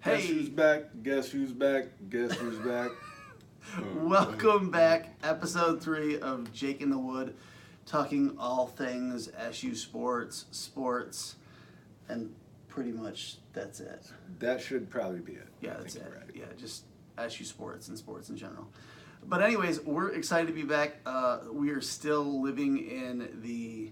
Guess who's back? Guess who's back? Guess who's back? Welcome back, episode 3 of Jake in the Wood, talking all things SU sports, and pretty much that's it. That should probably be it. Yeah, that's it. Yeah, just SU sports and sports in general. But anyways, we're excited to be back. We are still living in the,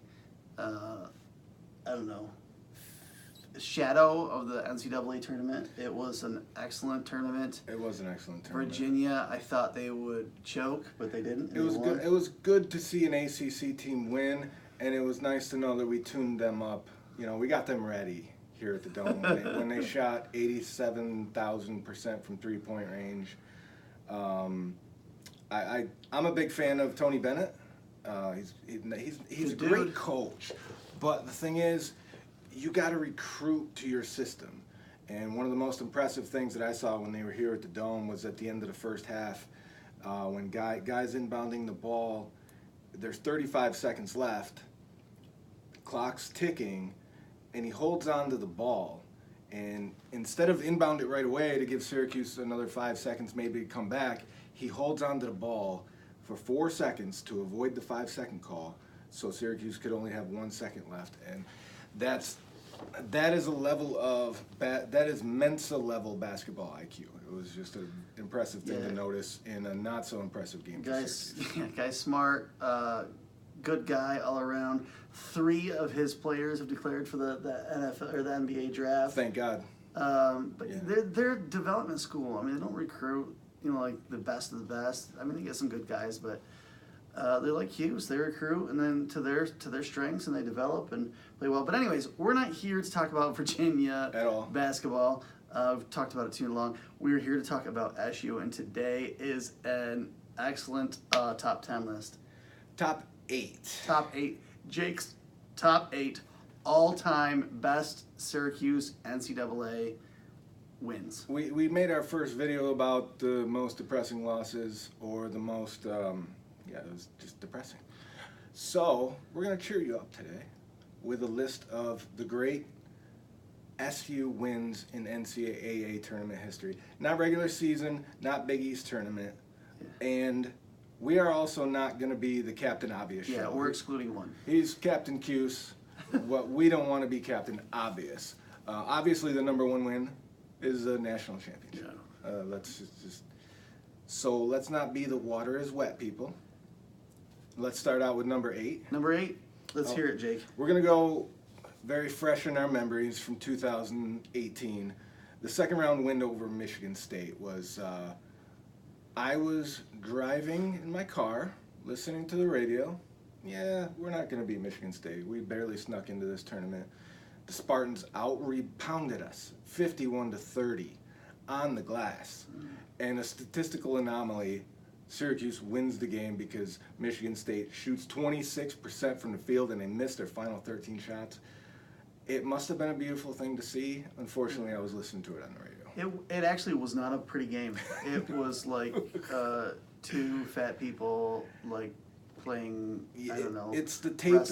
shadow of the NCAA tournament. It was an excellent tournament. It was an excellent tournament. Virginia, I thought they would choke, but they didn't. It was good. It was good to see an ACC team win, and it was nice to know that we tuned them up. You know, we got them ready here at the Dome when they shot 87,000% from three-point range. I'm a big fan of Tony Bennett. He's a great coach, but the thing is, you got to recruit to your system. And one of the most impressive things that I saw when they were here at the Dome was at the end of the first half, when guys inbounding the ball, there's 35 seconds left, the clock's ticking, and he holds on to the ball. And instead of inbound it right away to give Syracuse another 5 seconds maybe to come back, he holds on to the ball for 4 seconds to avoid the 5-second call, so Syracuse could only have 1 second left. And that is a level of that is Mensa level basketball IQ. It was just an impressive thing to notice in a not so impressive game. Guy's smart, good guy all around. 3 of his players have declared for the NFL or the NBA draft. Thank God. They're development school. I mean, they don't recruit like the best of the best. I mean, they get some good guys, but they're like Hughes. They recruit and then to their strengths, and they develop and play well. But anyways, we're not here to talk about Virginia at all. Basketball. We've talked about it too long. We're here to talk about SU, and today is an excellent top 10 list. Top 8. Top 8. Jake's top 8 all-time best Syracuse NCAA wins. We made our first video about the most depressing losses, or the most it was just depressing. So we're going to cheer you up today with a list of the great SU wins in NCAA tournament history. Not regular season, not Big East tournament. Yeah. And we are also not going to be the Captain Obvious show. Yeah, we're excluding one. He's Captain Cuse. What we don't want to be Captain Obvious. Obviously, the number 1 win is a national championship. Yeah. So let's not be the water is wet people. Let's start out with number 8. Number 8? Let's hear it, Jake. We're going to go very fresh in our memories from 2018. The second round win over Michigan State was, I was driving in my car, listening to the radio. Yeah, we're not going to beat Michigan State. We barely snuck into this tournament. The Spartans out-rebounded us, 51-30, on the glass. And a statistical anomaly, Syracuse wins the game because Michigan State shoots 26% from the field and they missed their final 13 shots. It must have been a beautiful thing to see. Unfortunately, I was listening to it on the radio. It actually was not a pretty game. It was like 2 fat people like playing, I don't know, it's the tape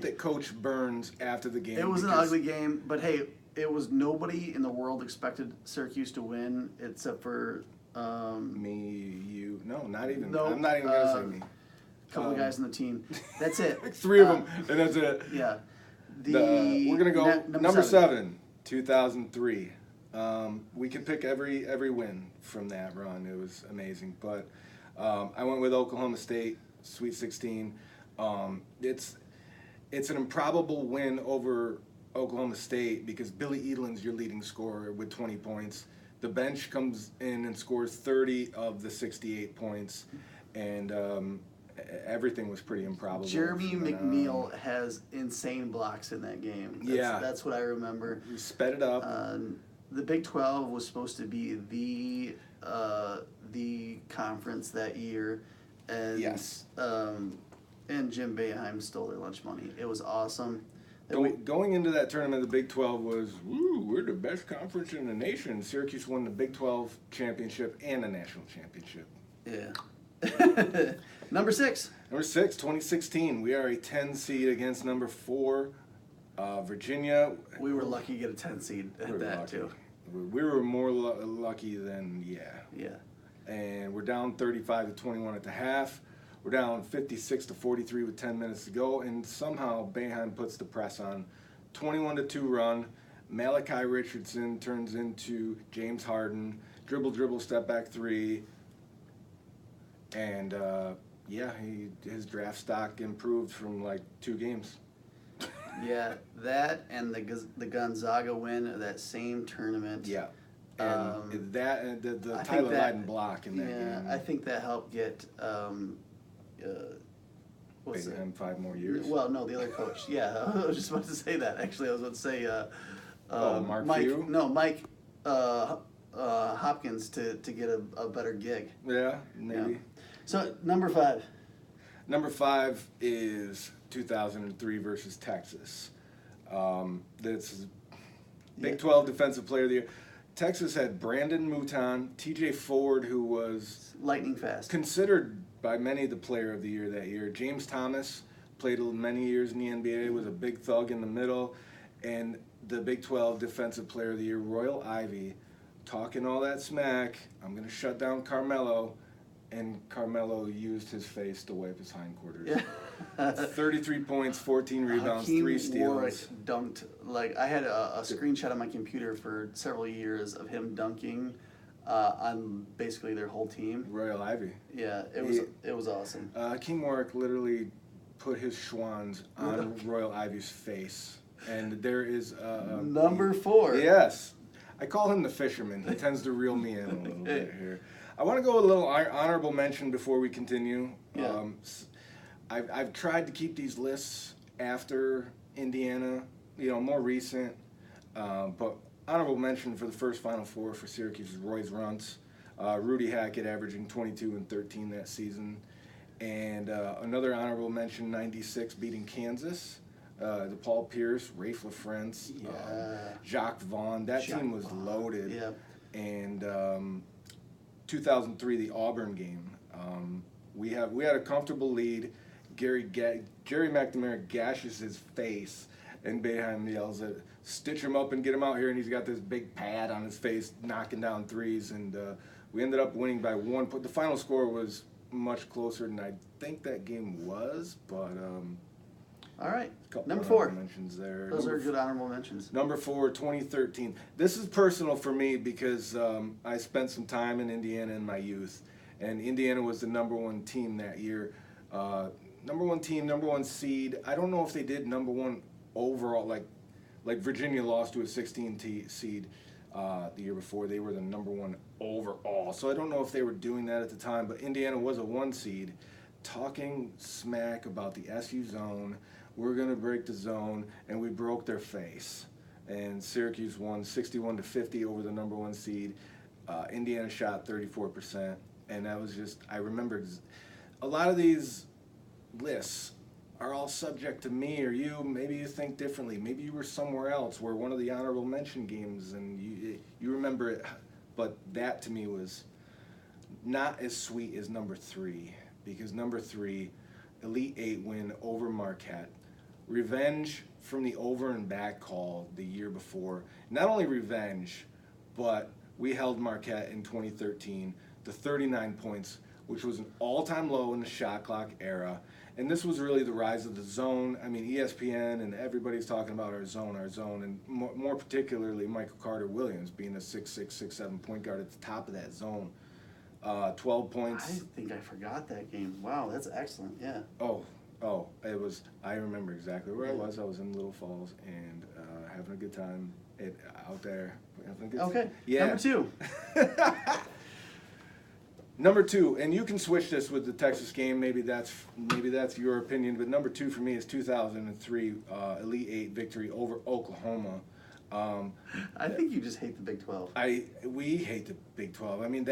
that Coach burns after the game. It was an ugly game, but hey, it was nobody in the world expected Syracuse to win except for me, you. No, not even. No, I'm not even going to say me. A couple of guys on the team. That's it. 3 of them, and that's it. Yeah. We're going to go number 7, 2003. We can pick every win from that run. It was amazing. But I went with Oklahoma State, Sweet 16. It's an improbable win over Oklahoma State because Billy Edelin's your leading scorer with 20 points. The bench comes in and scores 30 of the 68 points, and everything was pretty improbable. Jeremy McNeil has insane blocks in that game. That's what I remember. We sped it up. The Big 12 was supposed to be the conference that year, and and Jim Boeheim stole their lunch money. It was awesome. Going into that tournament, the Big 12 was, we're the best conference in the nation. Syracuse won the Big 12 championship and a national championship. Yeah. Number 6. Number 6, 2016. We are a 10 seed against number 4, Virginia. We were lucky to get a 10 seed at that, too. We were more lucky than, Yeah. And we're down 35-21 at the half. We're down 56-43 with 10 minutes to go, and somehow Boeheim puts the press on. 21-2 run. Malachi Richardson turns into James Harden. Dribble, step back three. And, his draft stock improved from like 2 games. Yeah, that and the Gonzaga win of that same tournament. Yeah. And the I Tyler think that, Lydon block in that game. I think that helped get what's Paid it? him 5 more years. Well, no, the other coach. Yeah, I was just about to say that. Actually, I was about to say Mark Mike. Few? No, Mike Hopkins to get a better gig. Yeah, maybe. Yeah. So number 5. Number 5 is 2003 versus Texas. That's Big 12 Defensive Player of the Year. Texas had Brandon Mouton, TJ Ford, who was lightning fast, considered by many the Player of the Year that year. James Thomas played many years in the NBA, was a big thug in the middle, and the Big 12 Defensive Player of the Year, Royal Ivey, talking all that smack. I'm going to shut down Carmelo. And Carmelo used his face to wipe his hindquarters. Yeah. 33 points, 14 rebounds, Hakeem 3 steals. Warwick dunked, like, I had a screenshot on my computer for several years of him dunking on basically their whole team. Royal Ivey. Yeah, it was awesome. Hakeem Warwick literally put his schwans on Royal Ivy's face. And there is... Number 4. Yes. I call him the fisherman. He tends to reel me in a little bit here. I want to go a little honorable mention before we continue. Yeah. I've tried to keep these lists after Indiana, more recent. But honorable mention for the first Final Four for Syracuse is Royce Runtz. Rudy Hackett averaging 22 and 13 that season. And another honorable mention, 96 beating Kansas. The Paul Pierce, Rafe LaFrance, Jacques Vaughn. That team was loaded. Yep. And 2003, the Auburn game. We had a comfortable lead. Jerry McNamara gashes his face, and Boeheim yells at, "Stitch him up and get him out here!" And he's got this big pad on his face, knocking down threes. And we ended up winning by 1. But the final score was much closer than I think that game was. But all right, number honorable 4. mentions there. Those are good honorable mentions. Number 4, 2013. This is personal for me because I spent some time in Indiana in my youth, and Indiana was the number 1 team that year. Number 1 team, number 1 seed. I don't know if they did number 1 overall, like Virginia lost to a 16 seed the year before. They were the number 1 overall. So I don't know if they were doing that at the time, but Indiana was a 1 seed, talking smack about the SU zone. We're going to break the zone, and we broke their face. And Syracuse won 61-50 over the number 1 seed. Indiana shot 34%, and that was just, I remember a lot of these lists are all subject to me or you. Maybe you think differently. Maybe you were somewhere else where one of the honorable mention games, and you remember it. But that to me was not as sweet as number 3, because number 3, Elite 8 win over Marquette. Revenge from the over and back call the year before. Not only revenge, but we held Marquette in 2013 to 39 points, which was an all-time low in the shot clock era. And this was really the rise of the zone. I mean, ESPN and everybody's talking about our zone, and more particularly Michael Carter-Williams being a 6'6", 6'7" point guard at the top of that zone. 12 points. I think I forgot that game. Wow, that's excellent. Yeah. Oh, it was. I remember exactly where I was. I was in Little Falls and having a good time out there. Having a good Okay. time. Yeah. Number 2. Number 2, and you can switch this with the Texas game. Maybe that's your opinion. But number 2 for me is 2003 Elite 8 victory over Oklahoma. I think you just hate the Big 12. We hate the Big 12. I mean,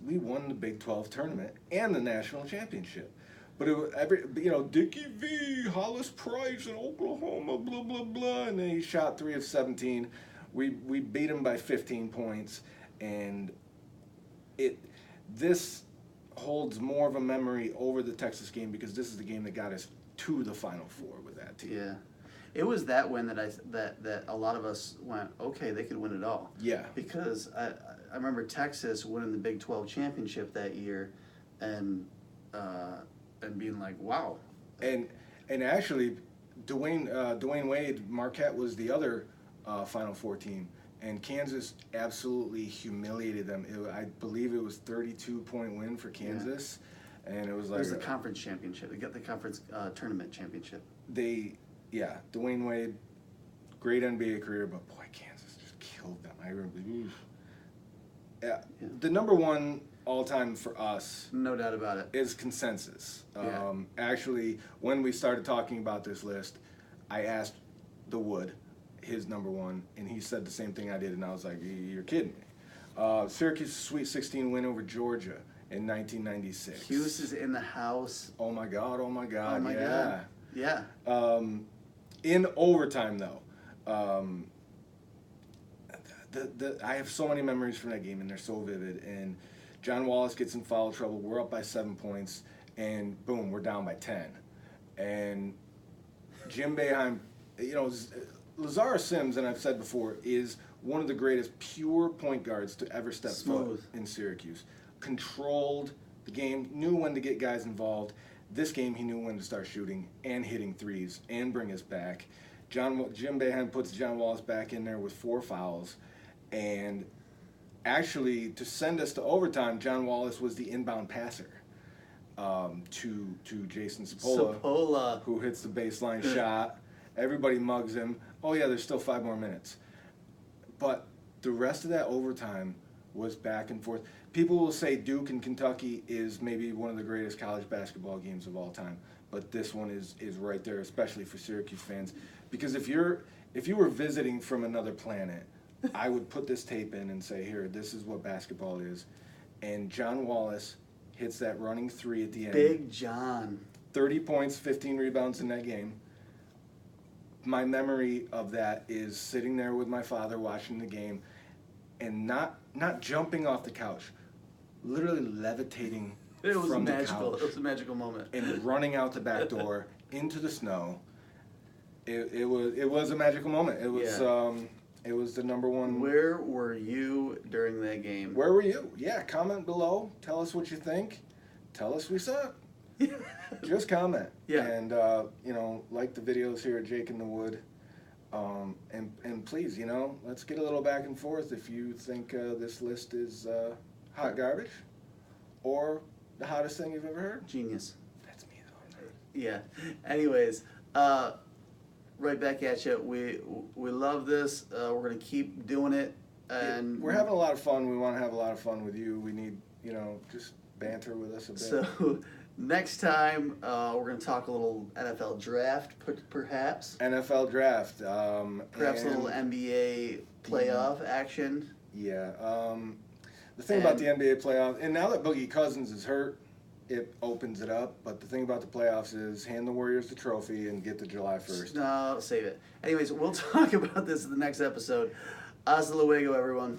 we won the Big 12 tournament and the national championship. But it was Dickie V, Hollis Price in Oklahoma, blah blah blah, and then he shot 3 of 17. We beat him by 15 points, and this holds more of a memory over the Texas game because this is the game that got us to the Final Four with that team. Yeah. It was that win that a lot of us went, okay, they could win it all. Yeah. Because I remember Texas winning the Big 12 championship that year, and being like, wow. And actually, Dwayne Wade, Marquette was the other Final Four team, and Kansas absolutely humiliated them. I believe it was 32-point win for Kansas, and it was like It was the conference championship. They got the conference tournament championship. Dwayne Wade, great NBA career, but boy, Kansas just killed them. I remember. The number one all-time for us, no doubt about it, is consensus. Actually, when we started talking about this list, I asked the Wood his number one, and he said the same thing I did, and I was like, you're kidding me. Syracuse Sweet 16 win over Georgia in 1996. Hughes is in the house. Oh my God, Yeah. In overtime, though, I have so many memories from that game, and they're so vivid. And John Wallace gets in foul trouble. We're up by 7 points, and boom, we're down by 10. And Jim Boeheim, Lazar Sims, and I've said before, is one of the greatest pure point guards to ever step foot in Syracuse. Controlled the game, knew when to get guys involved. This game, he knew when to start shooting and hitting threes and bring us back. Jim Boeheim puts John Wallace back in there with 4 fouls. And actually, to send us to overtime, John Wallace was the inbound passer to Jason Sapola, who hits the baseline shot. Everybody mugs him. Oh, yeah, there's still 5 more minutes. But the rest of that overtime was back and forth. People will say Duke and Kentucky is maybe one of the greatest college basketball games of all time. But this one is right there, especially for Syracuse fans. Because if you were visiting from another planet, I would put this tape in and say, here, this is what basketball is. And John Wallace hits that running 3 at the end. Big John. 30 points, 15 rebounds in that game. My memory of that is sitting there with my father watching the game and not jumping off the couch, literally levitating from the couch. It was a magical moment. And running out the back door into the snow. It was a magical moment. It was it was the number one. Where were you during that game? Where were you? Yeah, comment below. Tell us what you think. Tell us we suck. Just comment. Yeah. And like the videos here at Jake in the Wood. And please, let's get a little back and forth if you think this list is hot garbage or the hottest thing you've ever heard. Genius. That's me though. Yeah. Anyways, right back at you. We love this. We're gonna keep doing it, and we're having a lot of fun. We want to have a lot of fun with you. We need just banter with us a bit. So next time we're gonna talk a little NFL draft, perhaps. NFL draft. Perhaps a little NBA playoff action. Yeah. The thing about the NBA playoff, and now that Boogie Cousins is hurt, it opens it up. But the thing about the playoffs is hand the Warriors the trophy and get to July 1st. No, save it. Anyways, we'll talk about this in the next episode. Hasta luego, everyone.